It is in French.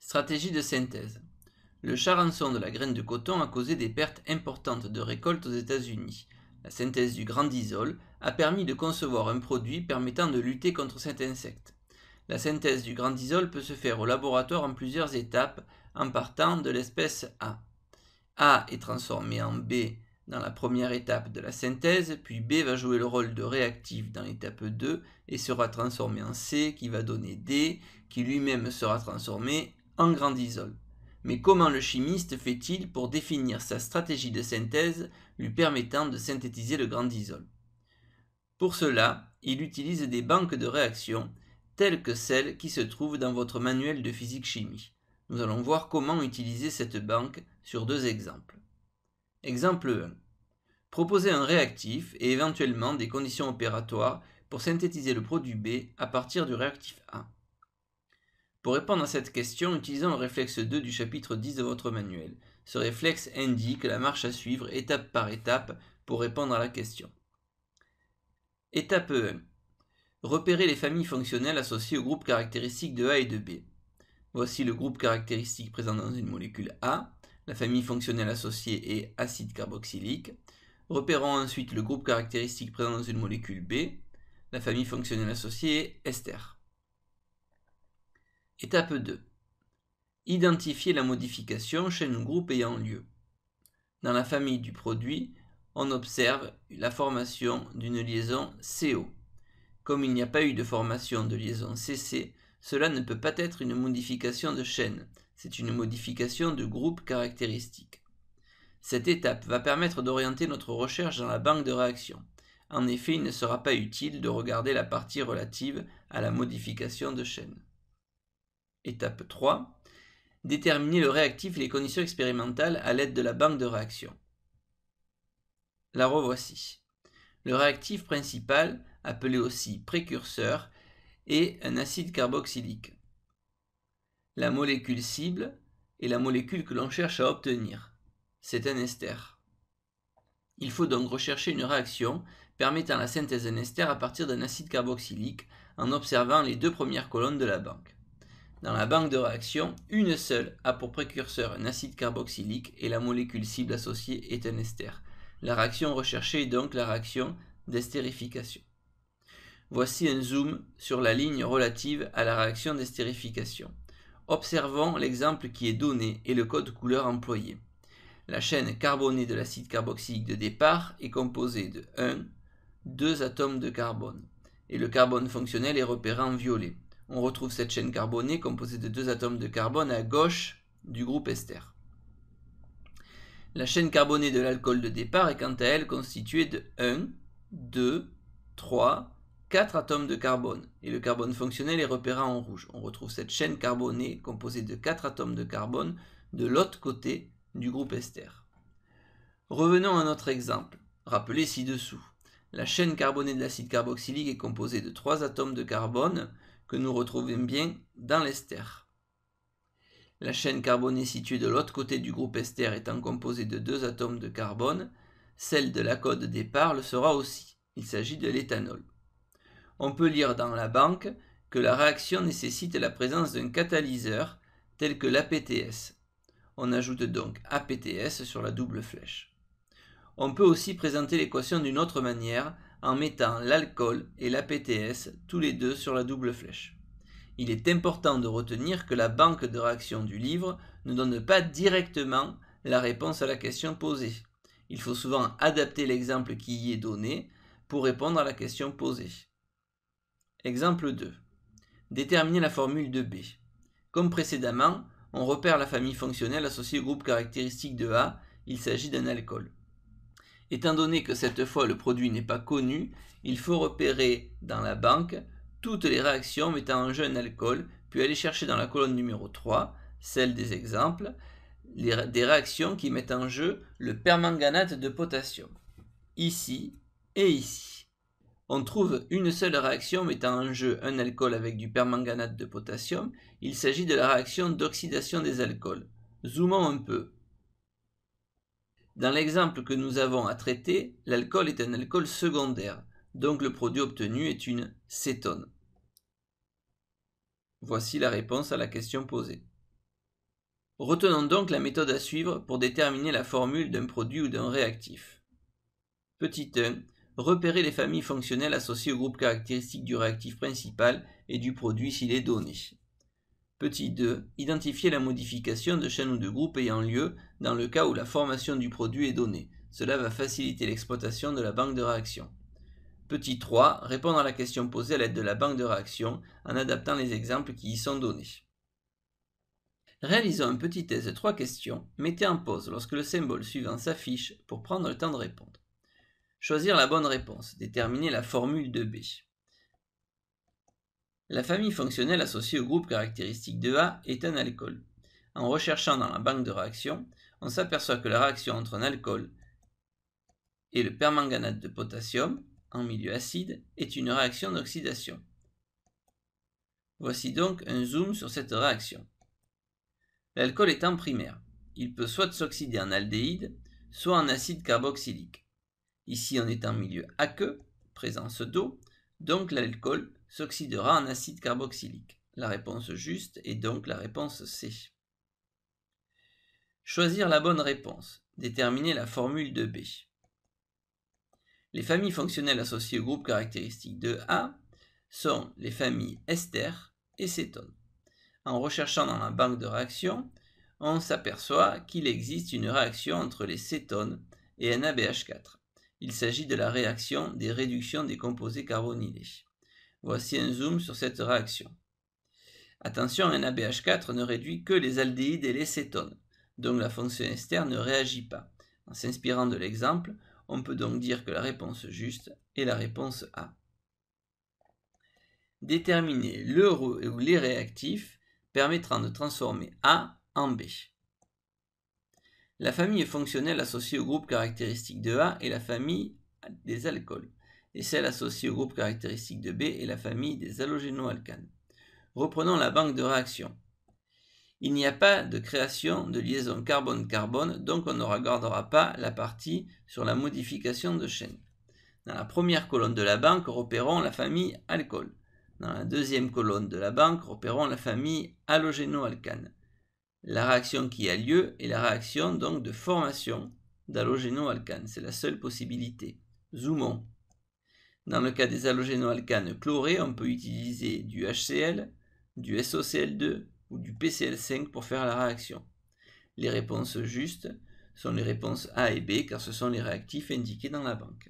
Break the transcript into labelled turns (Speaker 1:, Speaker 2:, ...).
Speaker 1: Stratégie de synthèse. Le charançon de la graine de coton a causé des pertes importantes de récolte aux États-Unis. La synthèse du grandisol a permis de concevoir un produit permettant de lutter contre cet insecte. La synthèse du grandisol peut se faire au laboratoire en plusieurs étapes en partant de l'espèce A. A est transformé en B dans la première étape de la synthèse, puis B va jouer le rôle de réactif dans l'étape 2 et sera transformé en C qui va donner D, qui lui-même sera transformé en grandisol. Mais comment le chimiste fait-il pour définir sa stratégie de synthèse lui permettant de synthétiser le grandisol? Pour cela, il utilise des banques de réactions telles que celles qui se trouvent dans votre manuel de physique-chimie. Nous allons voir comment utiliser cette banque sur deux exemples. Exemple 1. Proposer un réactif et éventuellement des conditions opératoires pour synthétiser le produit B à partir du réactif A. Pour répondre à cette question, utilisons le réflexe 2 du chapitre 10 de votre manuel. Ce réflexe indique la marche à suivre étape par étape pour répondre à la question. Étape 1. Repérer les familles fonctionnelles associées au groupe caractéristique de A et de B. Voici le groupe caractéristique présent dans une molécule A. La famille fonctionnelle associée est acide carboxylique. Repérons ensuite le groupe caractéristique présent dans une molécule B. La famille fonctionnelle associée est ester. Étape 2. Identifier la modification chaîne ou groupe ayant lieu. Dans la famille du produit, on observe la formation d'une liaison CO. Comme il n'y a pas eu de formation de liaison CC, cela ne peut pas être une modification de chaîne, c'est une modification de groupe caractéristique. Cette étape va permettre d'orienter notre recherche dans la banque de réactions. En effet, il ne sera pas utile de regarder la partie relative à la modification de chaîne. Étape 3. Déterminer le réactif et les conditions expérimentales à l'aide de la banque de réactions. La revoici. Le réactif principal, appelé aussi précurseur, est un acide carboxylique. La molécule cible est la molécule que l'on cherche à obtenir. C'est un ester. Il faut donc rechercher une réaction permettant la synthèse d'un ester à partir d'un acide carboxylique en observant les deux premières colonnes de la banque. Dans la banque de réaction, une seule a pour précurseur un acide carboxylique et la molécule cible associée est un ester. La réaction recherchée est donc la réaction d'estérification. Voici un zoom sur la ligne relative à la réaction d'estérification. Observons l'exemple qui est donné et le code couleur employé. La chaîne carbonée de l'acide carboxylique de départ est composée de 1, 2 atomes de carbone et le carbone fonctionnel est repéré en violet. On retrouve cette chaîne carbonée composée de 2 atomes de carbone à gauche du groupe ester. La chaîne carbonée de l'alcool de départ est quant à elle constituée de 1, 2, 3, 4 atomes de carbone et le carbone fonctionnel est repéré en rouge. On retrouve cette chaîne carbonée composée de 4 atomes de carbone de l'autre côté du groupe ester. Revenons à notre exemple, rappelé ci-dessous. La chaîne carbonée de l'acide carboxylique est composée de 3 atomes de carbone que nous retrouvons bien dans l'ester. La chaîne carbonée située de l'autre côté du groupe ester étant composée de 2 atomes de carbone, celle de l'acide de départ le sera aussi. Il s'agit de l'éthanol. On peut lire dans la banque que la réaction nécessite la présence d'un catalyseur tel que l'APTS. On ajoute donc APTS sur la double flèche. On peut aussi présenter l'équation d'une autre manière en mettant l'alcool et l'APTS tous les deux sur la double flèche. Il est important de retenir que la banque de réaction du livre ne donne pas directement la réponse à la question posée. Il faut souvent adapter l'exemple qui y est donné pour répondre à la question posée. Exemple 2. Déterminer la formule de B. Comme précédemment, on repère la famille fonctionnelle associée au groupe caractéristique de A, il s'agit d'un alcool. Étant donné que cette fois le produit n'est pas connu, il faut repérer dans la banque toutes les réactions mettant en jeu un alcool, puis aller chercher dans la colonne numéro 3, celle des exemples, des réactions qui mettent en jeu le permanganate de potassium, ici et ici. On trouve une seule réaction mettant en jeu un alcool avec du permanganate de potassium, il s'agit de la réaction d'oxydation des alcools. Zoomons un peu. Dans l'exemple que nous avons à traiter, l'alcool est un alcool secondaire, donc le produit obtenu est une cétone. Voici la réponse à la question posée. Retenons donc la méthode à suivre pour déterminer la formule d'un produit ou d'un réactif. Petit 1. Repérer les familles fonctionnelles associées au groupe caractéristique du réactif principal et du produit s'il est donné. Petit 2. Identifier la modification de chaîne ou de groupe ayant lieu dans le cas où la formation du produit est donnée. Cela va faciliter l'exploitation de la banque de réactions. Petit 3. Répondre à la question posée à l'aide de la banque de réactions en adaptant les exemples qui y sont donnés. Réalisons un petit test de 3 questions. Mettez en pause lorsque le symbole suivant s'affiche pour prendre le temps de répondre. Choisir la bonne réponse. Déterminer la formule de B. La famille fonctionnelle associée au groupe caractéristique de A est un alcool. En recherchant dans la banque de réactions, on s'aperçoit que la réaction entre un alcool et le permanganate de potassium, en milieu acide, est une réaction d'oxydation. Voici donc un zoom sur cette réaction. L'alcool étant primaire, il peut soit s'oxyder en aldéhyde, soit en acide carboxylique. Ici on est en milieu aqueux, présence d'eau, donc l'alcool s'oxydera en acide carboxylique. La réponse juste est donc la réponse C. Choisir la bonne réponse. Déterminer la formule de B. Les familles fonctionnelles associées au groupe caractéristique de A sont les familles ester et cétone. En recherchant dans la banque de réactions, on s'aperçoit qu'il existe une réaction entre les cétones et NaBH4. Il s'agit de la réaction des réductions des composés carbonylés. Voici un zoom sur cette réaction. Attention, NaBH4 ne réduit que les aldéhydes et les cétones, donc la fonction ester ne réagit pas. En s'inspirant de l'exemple, on peut donc dire que la réponse juste est la réponse A. Déterminer le ou les réactifs permettant de transformer A en B. La famille fonctionnelle associée au groupe caractéristique de A est la famille des alcools, et celle associée au groupe caractéristique de B est la famille des halogénoalcanes. Reprenons la banque de réaction. Il n'y a pas de création de liaison carbone-carbone, donc on ne regardera pas la partie sur la modification de chaîne. Dans la première colonne de la banque, repérons la famille alcool. Dans la deuxième colonne de la banque, repérons la famille halogénoalcane. La réaction qui a lieu est la réaction donc de formation d'halogénoalcanes. C'est la seule possibilité. Zoomons. Dans le cas des halogénoalcanes chlorés, on peut utiliser du HCl, du SOCl2 ou du PCl5 pour faire la réaction. Les réponses justes sont les réponses A et B car ce sont les réactifs indiqués dans la banque.